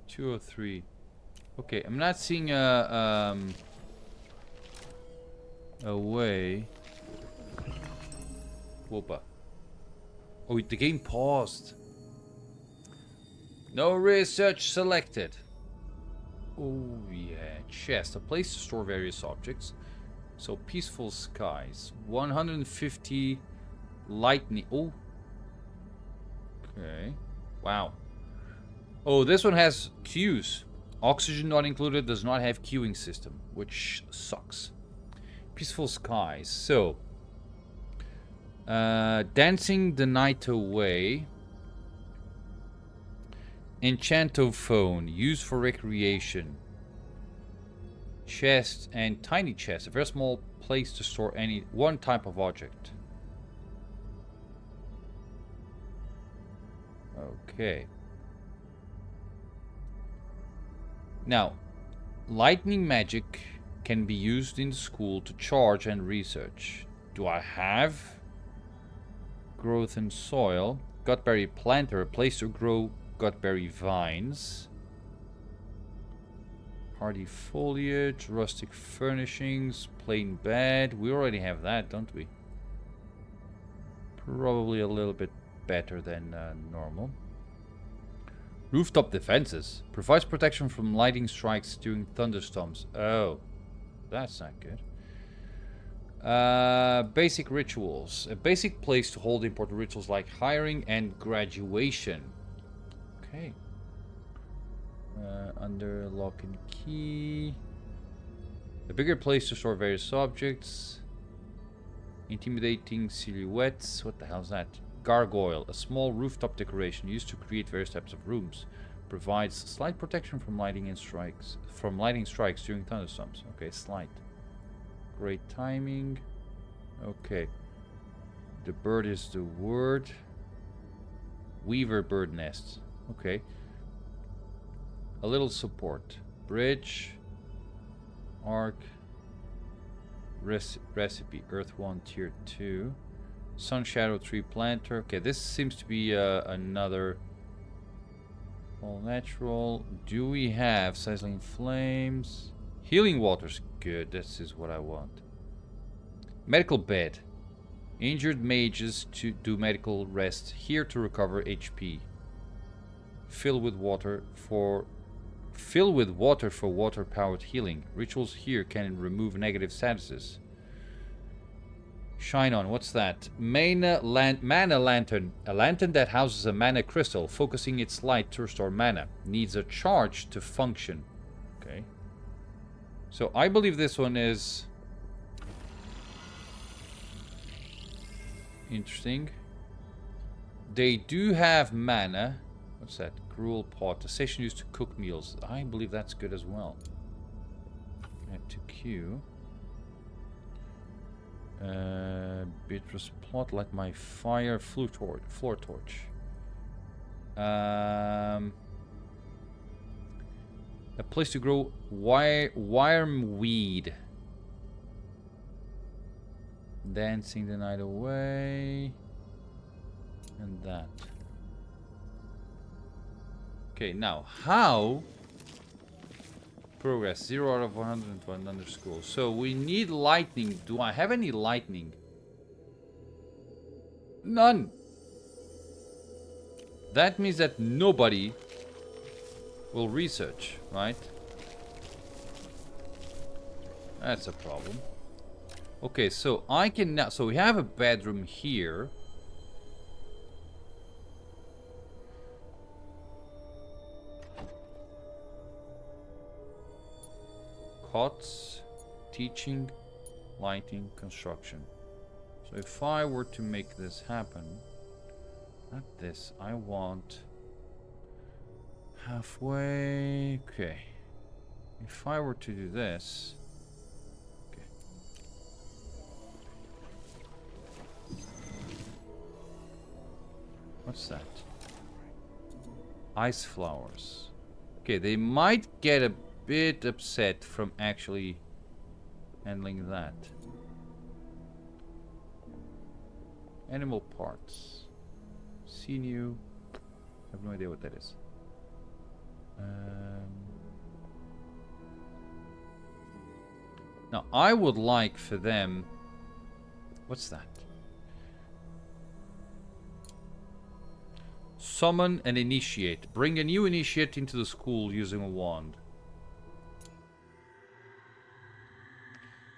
Two or three. Okay, I'm not seeing a way. Whoopa. Oh, the game paused. No research selected. Oh yeah, chest. A place to store various objects. So peaceful skies. 150 lightning. Oh. Okay. Wow. Oh, this one has queues. Oxygen not included, does not have queuing system, which sucks. Peaceful skies. So, dancing the night away. Enchantophone, used for recreation. Chest and tiny chest, a very small place to store any one type of object. Okay. Now, lightning magic can be used in the school to charge and research. Do I have growth in soil? Gutberry planter, a place to grow gutberry vines. Hardy foliage, rustic furnishings, plain bed. We already have that, don't we? Probably a little bit better than normal. Rooftop defenses. Provides protection from lightning strikes during thunderstorms. Oh, that's not good. Basic rituals. A basic place to hold important rituals like hiring and graduation. Okay. Under lock and key. A bigger place to store various objects. Intimidating silhouettes. What the hell is that? Gargoyle, a small rooftop decoration used to create various types of rooms. Provides slight protection from lightning strikes during thunderstorms. Okay, slight. Great timing. Okay. The bird is the word. Weaver bird nest. Okay. A little support. Bridge. Arc. Recipe. Earth 1, Tier 2. Sun Shadow Tree Planter. Okay, this seems to be another all natural. Do we have Sizzling Flames? Healing Waters. Good, this is what I want. Medical Bed. Injured mages to do medical rest here to recover HP. Fill with water for water-powered healing. Rituals here can remove negative statuses. Shine on, what's that? Mana lantern. A lantern that houses a mana crystal, focusing its light to restore mana. Needs a charge to function. Okay. So I believe this one is interesting. They do have mana. What's that? Gruel pot. A station used to cook meals. I believe that's good as well. Add to queue. Beatrice plot, light my fire, floor torch. A place to grow wormweed. Dancing the night away. And that. Okay, now how? Progress 0 out of 101 under school. So we need lightning. Do I have any lightning? None. That means that nobody will research, right? That's a problem. Okay, so I can now. So we have a bedroom here. Cots, teaching, lighting, construction. So if I were to make this happen, not this, I want halfway. Okay. If I were to do this, okay. What's that? Ice flowers. Okay, they might get a bit upset from actually handling that. Animal parts. Sinew. I have no idea what that is. Now I would like for them. What's that? Summon and initiate. Bring a new initiate into the school using a wand.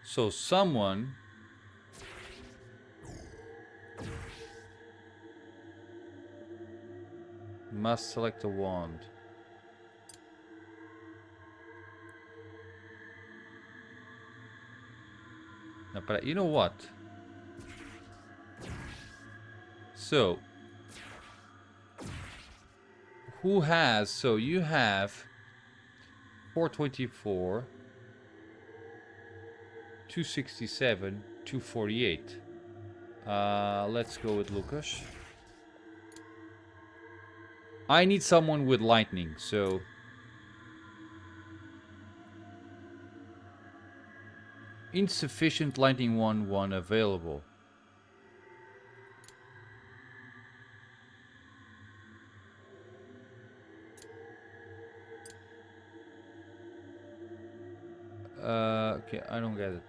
So someone must select a wand. No, but you know what? So who has? So you have 424. 267, 248. Let's go with Lucas. I need someone with lightning, so insufficient lightning 1 available. Okay, I don't get it.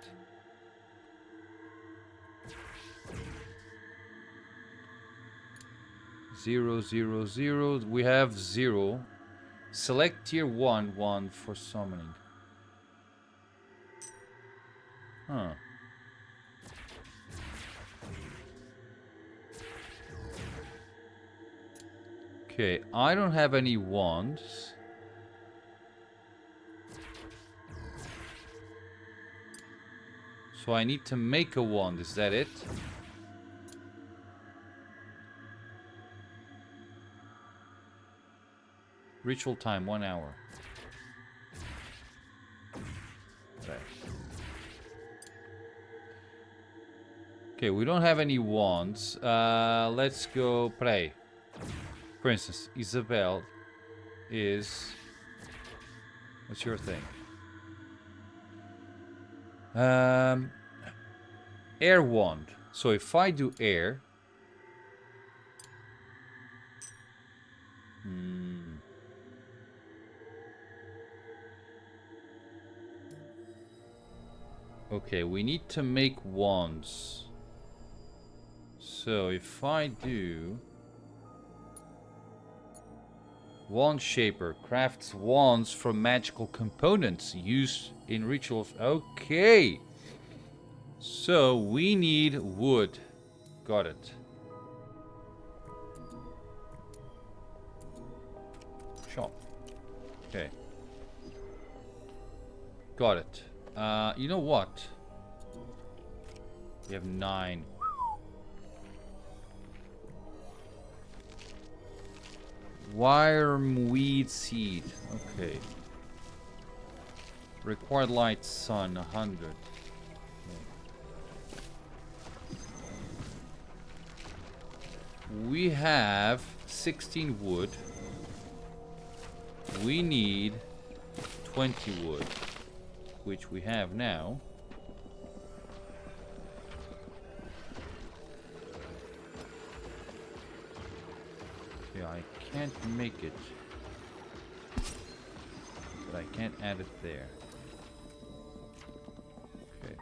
Zero, zero, zero. We have 0. Select tier 1 for summoning. Huh. Okay, I don't have any wands. So I need to make a wand, is that it? Ritual time, 1 hour. Okay. Okay, we don't have any wands. Let's go pray. For instance, Isabel is... What's your thing? Air wand. So if I do air... Okay, we need to make wands. So if I do... Wand Shaper crafts wands from magical components used in rituals. Okay. So we need wood. Got it. Shop. Okay. Got it. You know what? We have 9. Wormweed seed. Okay. Required light sun 100. We have 16 wood. We need 20 wood, which we have now. Okay, I can't make it, but I can't add it there. Okay.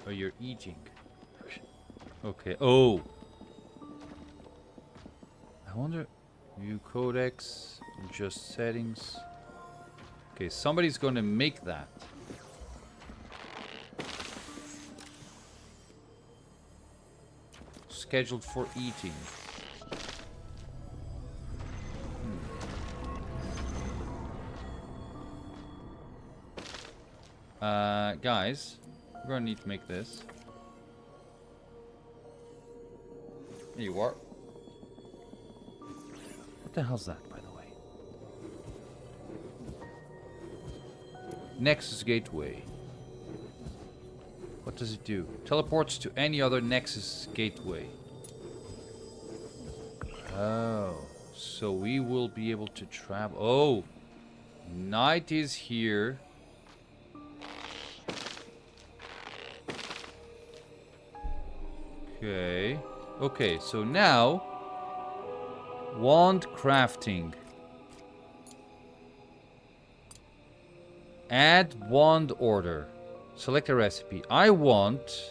Are you eating? Okay. Oh. I wonder. View codex. Just settings. Okay, somebody's gonna make that. Scheduled for eating. Guys, we're gonna need to make this. Here you are. What the hell's that, by the way? Nexus Gateway. What does it do? Teleports to any other Nexus Gateway. Oh, so we will be able to travel. Oh, night is here. Okay. Okay, so now wand crafting. Add wand order. Select a recipe. I want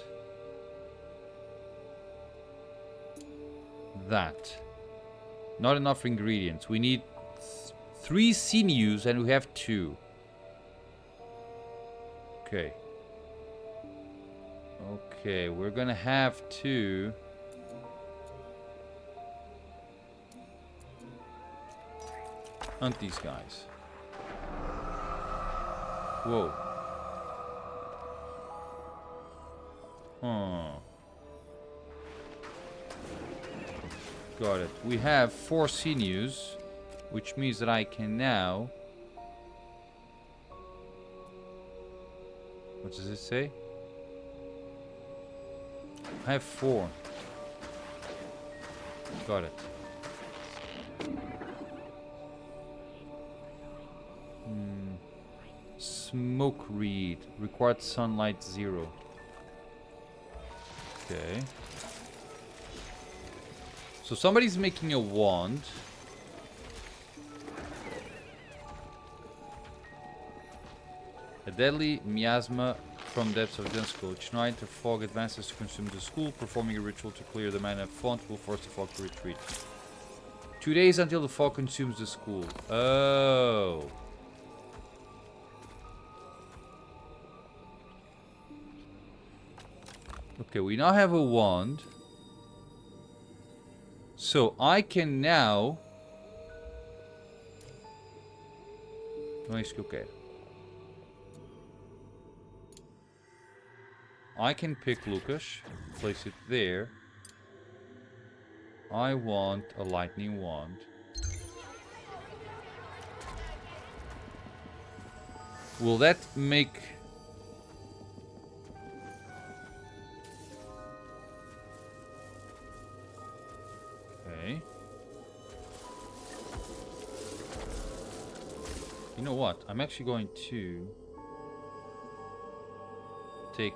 that. Not enough ingredients. We need 3 sinews and we have 2. Okay. Okay, we're gonna have to hunt these guys. Whoa. Huh. Got it. We have 4 sinews, which means that I can now... What does it say? I have 4. Got it. Smoke reed. Required sunlight 0. Okay. So somebody's making a wand. A deadly miasma from depths of dense coach. Tonight the fog advances to consume the school. Performing a ritual to clear the mana font will force the fog to retreat. 2 days until the fog consumes the school. Oh. Okay, we now have a wand. So I can now... Okay. I can pick Lucas, place it there. I want a lightning wand. Will that make... Okay. You know what? I'm actually going to take...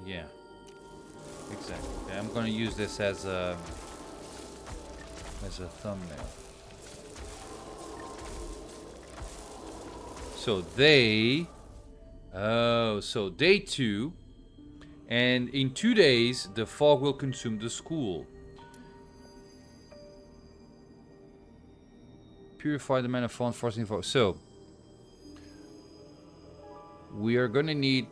Yeah. Exactly. Okay, I'm gonna use this as a thumbnail. So they... Oh, so day 2. And in 2 days, the fog will consume the school. Purify the mana font, forcing fog. So, We are gonna need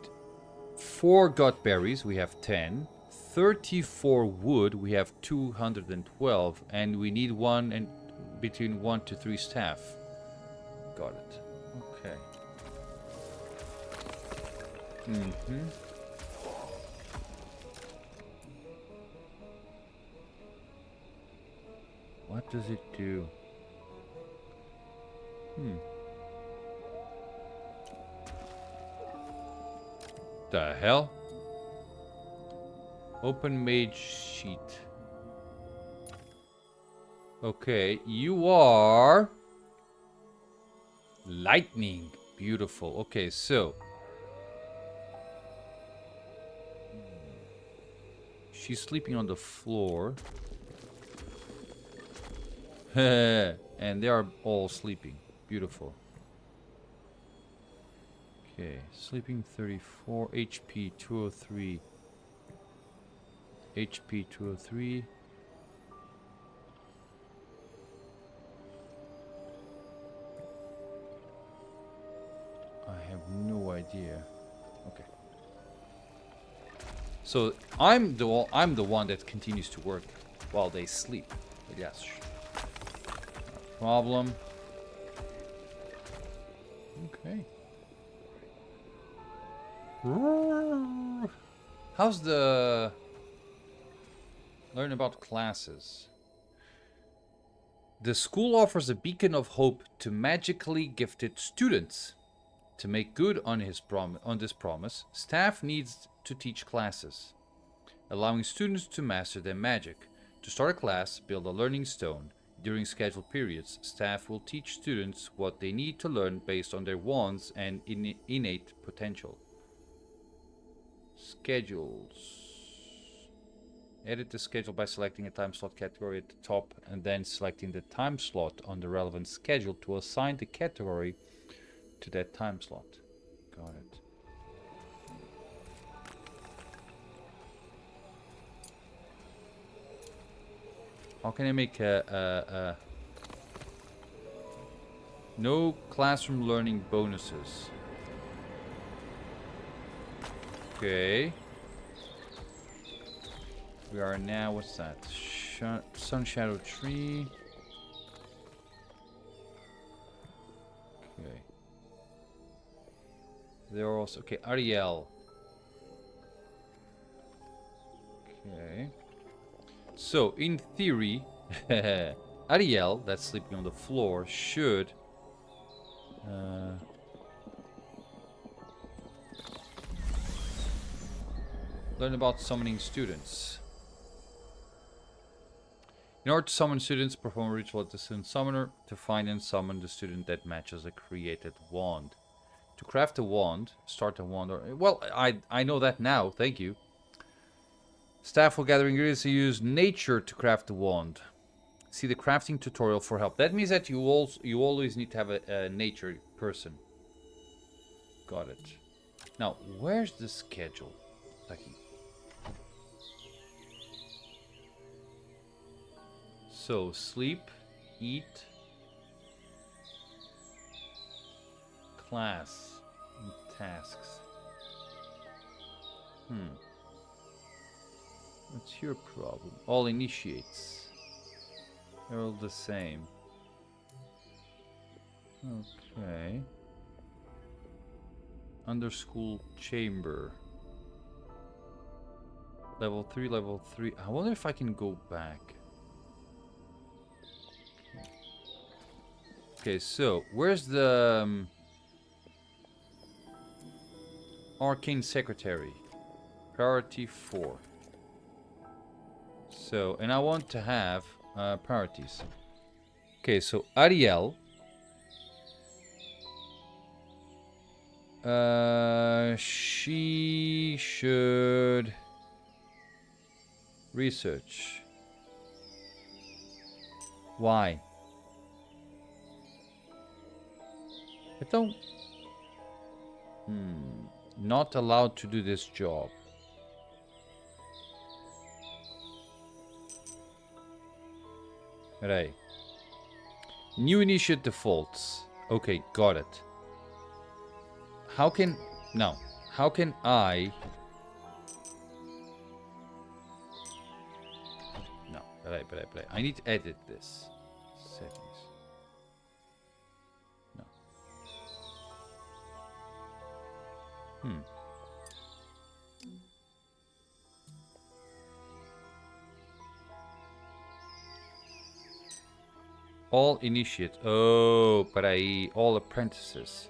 4 gut berries. We have 10. 34 wood. We have 212. And we need one and between 1 to 3 staff. Got it. Okay. What does it do? The hell? Open mage sheet. Okay, you are lightning. Beautiful. Okay, so she's sleeping on the floor. And they are all sleeping. Beautiful. Okay, sleeping 34, HP 203. HP 203. I have no idea. Okay. So I'm the one that continues to work while they sleep. But yes. No problem. Okay. How's the learn about classes? The school offers a beacon of hope to magically gifted students. To make good on this promise, staff needs to teach classes, allowing students to master their magic. To start a class, build a learning stone. During scheduled periods, staff will teach students what they need to learn based on their wands and innate potential. Schedules. Edit the schedule by selecting a time slot category at the top and then selecting the time slot on the relevant schedule to assign the category to that time slot. Got it. How can I make no classroom learning bonuses? Okay. We are now, what's that? Sun Shadow Tree. Okay. There are also, okay, Ariel. Okay. So, in theory, Ariel, that's sleeping on the floor, should learn about summoning students. In order to summon students, perform a ritual at the student summoner to find and summon the student that matches a created wand. To craft a wand, start a wand, or... Well, I know that now, thank you. Staff will gather ingredients to use nature to craft the wand. See the crafting tutorial for help. That means that you always need to have a nature person. Got it. Now, where's the schedule? So, sleep, eat, class, and tasks. What's your problem? All initiates. They're all the same. Okay. Under school chamber. Level 3, level 3. I wonder if I can go back. Okay, so where's the Arcane Secretary? Priority 4. So, and I want to have priorities. Okay, so Ariel. She should research. Why? I don't... Not allowed to do this job. Right. New initiate defaults. Okay, got it. How can... Now, how can I... No, peraí. I need to edit this. Settings. No. All initiate. Oh, peraí. All apprentices.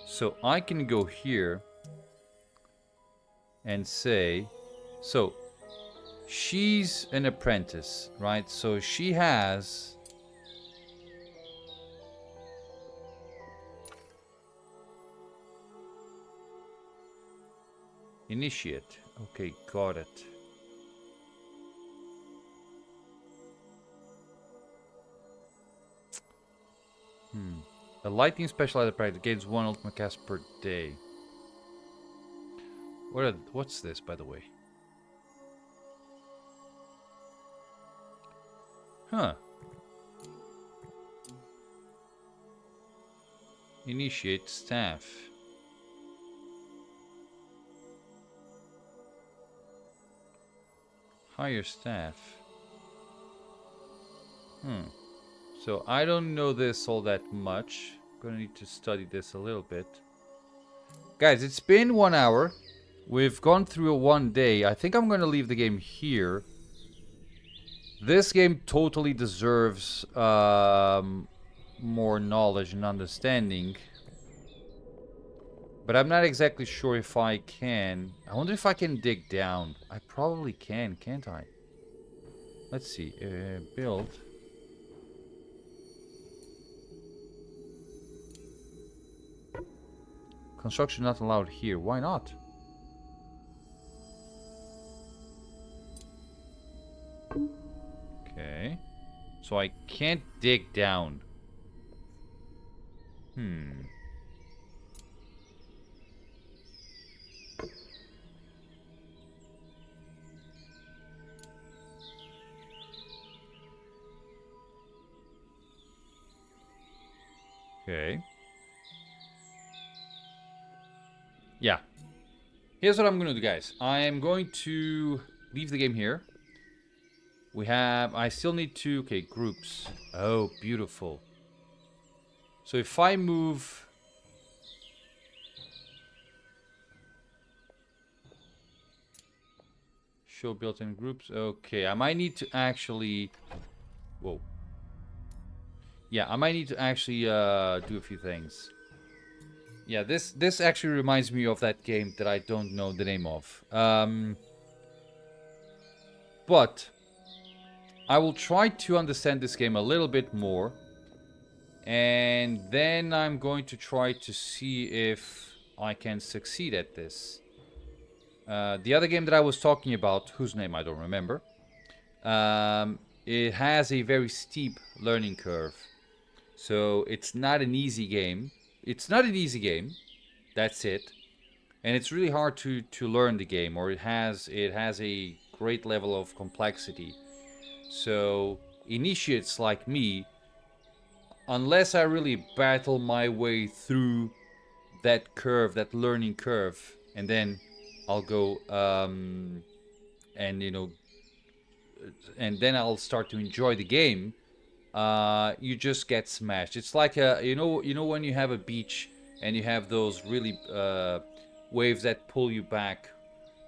So I can go here and say... So, she's an apprentice, right? So she has... Initiate. Okay, got it. A lightning specialized practice gains 1 ultimate cast per day. What's this, by the way? Huh. Initiate staff. Hire staff. So I don't know this all that much. Gonna need to study this a little bit. Guys, it's been 1 hour. We've gone through 1 day. I think I'm gonna leave the game here. This game totally deserves more knowledge and understanding. But I'm not exactly sure if I can. I wonder if I can dig down. I probably can, can't I? Let's see. Build. Construction not allowed here. Why not? Okay. So I can't dig down. Okay. Yeah. Here's what I'm going to do, guys. I am going to leave the game here. I still need to... Okay, groups. Oh, beautiful. So if I move... Show built-in groups. Okay, I might need to actually... Whoa. Yeah, I might need to actually do a few things. Yeah, this actually reminds me of that game that I don't know the name of. But I will try to understand this game a little bit more. And then I'm going to try to see if I can succeed at this. The other game that I was talking about, whose name I don't remember, it has a very steep learning curve. So it's not an easy game. It's not an easy game. That's it. And it's really hard to learn the game, or it has a great level of complexity. So initiates like me, unless I really battle my way through that curve, that learning curve, and then I'll go and then I'll start to enjoy the game. You just get smashed. It's like you know when you have a beach and you have those really waves that pull you back,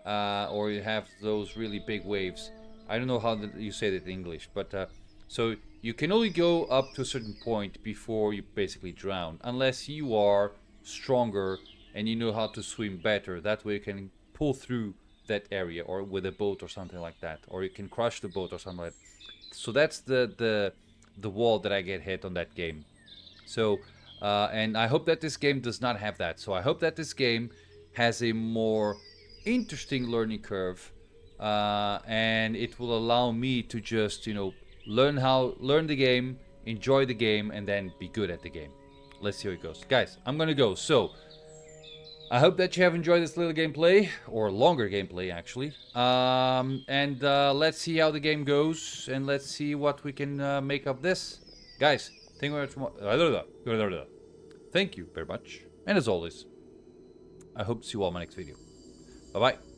or you have those really big waves. I don't know how you say that in English, but so you can only go up to a certain point before you basically drown, unless you are stronger and you know how to swim better. That way you can pull through that area, or with a boat or something like that, or you can crush the boat or something like that. So that's the wall that I get hit on that game. So and I hope that this game does not have that. So I hope that this game has a more interesting learning curve, and it will allow me to just learn the game, enjoy the game, and then be good at the game. Let's see how it goes, guys. I'm gonna go. So I hope that you have enjoyed this little gameplay, or longer gameplay actually, and let's see how the game goes, and let's see what we can make of this, guys. Thank you very much, and as always, I hope to see you all in my next video. Bye-bye.